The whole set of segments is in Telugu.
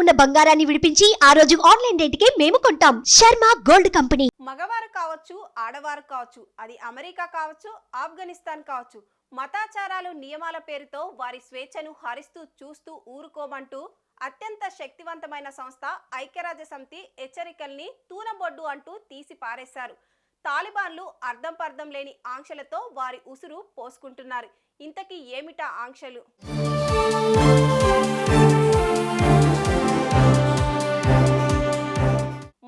ఉన్న బంగారాన్ని విడిపించి ఆ రోజు ఆన్లైన్ రేటుకే మేము కొంటాం. Sharma gold company. మగవారు కావచ్చు, ఆడవారు కావచ్చు, అది అమెరికా కావచ్చు, ఆఫ్ఘనిస్తాన్ కావచ్చు, మతాచారాలు నియమాల పేరుతో వారి స్వేచ్ఛను హరిస్తూ చూస్తూ ఊరుకోమంటూ అత్యంత శక్తివంతమైన సంస్థ ఐక్యరాజ్య సమితి హెచ్చరికల్ని తూనబొడ్డు అంటూ తీసి పారేశారు. తాలిబాన్లు అర్థం పర్థం లేని ఆంక్షలతో వారి ఉసురు పోసుకుంటున్నారు. ఇంతకీ ఏమిటా ఆంక్షలు?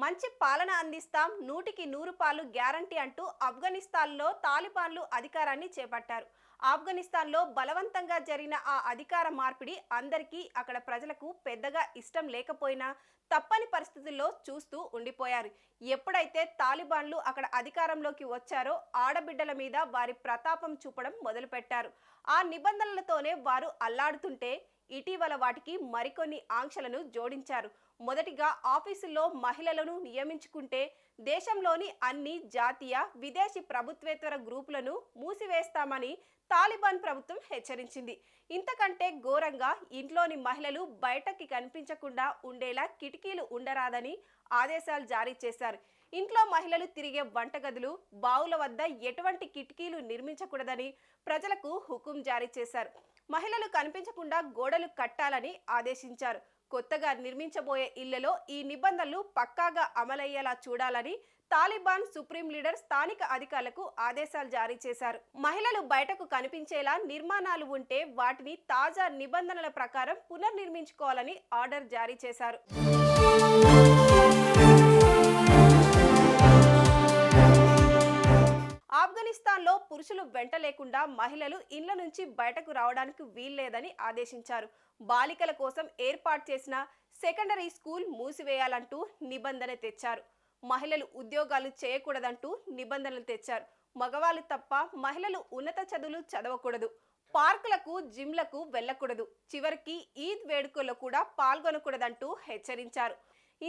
మంచి పాలన అందిస్తాం, 100కి 100 పాలు గ్యారంటీ అంటూ ఆఫ్ఘనిస్తాన్లో తాలిబాన్లు అధికారాన్ని చేపట్టారు. ఆఫ్ఘనిస్తాన్లో బలవంతంగా జరిగిన ఆ అధికార మార్పిడి అందరికీ అక్కడ ప్రజలకు పెద్దగా ఇష్టం లేకపోయినా తప్పని పరిస్థితుల్లో చూస్తూ ఉండిపోయారు. ఎప్పుడైతే తాలిబాన్లు అక్కడ అధికారంలోకి వచ్చారో ఆడబిడ్డల మీద వారి ప్రతాపం చూపడం మొదలుపెట్టారు. ఆ నిబంధనలతోనే వారు అల్లాడుతుంటే ఇటీవల వాటికి మరికొన్ని ఆంక్షలను జోడించారు. మొదటిగా ఆఫీసుల్లో మహిళలను నియమించుకుంటే దేశంలోని అన్ని జాతీయ విదేశీ ప్రభుత్వేతర గ్రూపులను మూసివేస్తామని తాలిబాన్ ప్రభుత్వం హెచ్చరించింది. ఇంతకంటే ఘోరంగా ఇంట్లోని మహిళలు బయటకి కనిపించకుండా ఉండేలా కిటికీలు ఉండరాదని ఆదేశాలు జారీ చేశారు. ఇంట్లో మహిళలు తిరిగే వంటగదులు, బావుల వద్ద ఎటువంటి కిటికీలు నిర్మించకూడదని ప్రజలకు హుకుం జారీ చేశారు. మహిళలు కనిపించకుండా గోడలు కట్టాలని ఆదేశించారు. కొత్తగా నిర్మించబోయే ఇళ్లలో ఈ నిబంధనలు పక్కాగా అమలయ్యేలా చూడాలని తాలిబాన్ సుప్రీం లీడర్ స్థానిక అధికారులకు ఆదేశాలు జారీ చేశారు. మహిళలు బయటకు కనిపించేలా నిర్మాణాలు ఉంటే వాటిని తాజా నిబంధనల ప్రకారం పునర్నిర్మించుకోవాలని ఆర్డర్ జారీ చేశారు. ఆఫ్ఘనిస్తాన్లో పురుషులు వెంట లేకుండా మహిళలు ఇళ్ల నుంచి బయటకు రావడానికి వీల్లేదని ఆదేశించారు. బాలికల కోసం ఏర్పాటు చేసిన సెకండరీ స్కూల్ మూసివేయాలంటూ నిబంధన తెచ్చారు. మహిళలు ఉద్యోగాలు చేయకూడదంటూ నిబంధనలు తెచ్చారు. మగవాళ్ళు తప్ప మహిళలు ఉన్నత చదువులు చదవకూడదు, పార్కులకు జిమ్లకు వెళ్లకూడదు, చివరికి ఈద్ వేడుకల్లో కూడా పాల్గొనకూడదంటూ హెచ్చరించారు.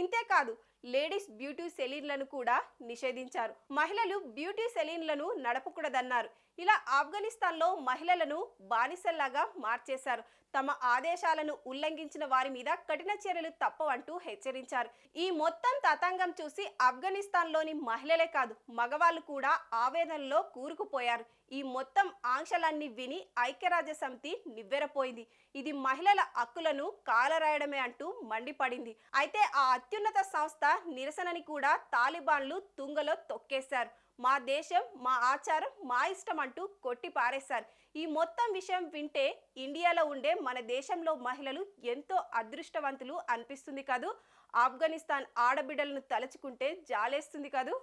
ఇంతేకాదు లేడీస్ బ్యూటీ సెలూన్లను కూడా నిషేధించారు. మహిళలు బ్యూటీ సెలూన్లను నడపకూడదన్నారు. ఇలా ఆఫ్ఘనిస్తాన్లో మహిళలను బానిసల్లాగా మార్చేశారు. తమ ఆదేశాలను ఉల్లంఘించిన వారి మీద కఠిన చర్యలు తప్పవంటూ హెచ్చరించారు. ఈ మొత్తం తతంగం చూసి ఆఫ్ఘనిస్తాన్లోని మహిళలే కాదు మగవాళ్ళు కూడా ఆవేదనలో కూరుకుపోయారు. ఈ మొత్తం ఆంక్షలన్నీ విని ఐక్యరాజ్య సమితి నివ్వెరపోయింది. ఇది మహిళల హక్కులను కాలరాయడమే అంటూ మండిపడింది. అయితే ఆ అత్యున్నత సంస్థ నిరసనని కూడా తాలిబాన్లు తుంగలో తొక్కేశారు. మా దేశం, మా ఆచారం, మా ఇష్టం అంటూ కొట్టి పారేశారు. ఈ మొత్తం విషయం వింటే ఇండియాలో ఉండే మన దేశంలో మహిళలు ఎంతో అదృష్టవంతులు అనిపిస్తుంది కదూ. ఆఫ్ఘనిస్తాన్ ఆడబిడ్డలను తలుచుకుంటే జాలేస్తుంది కదూ.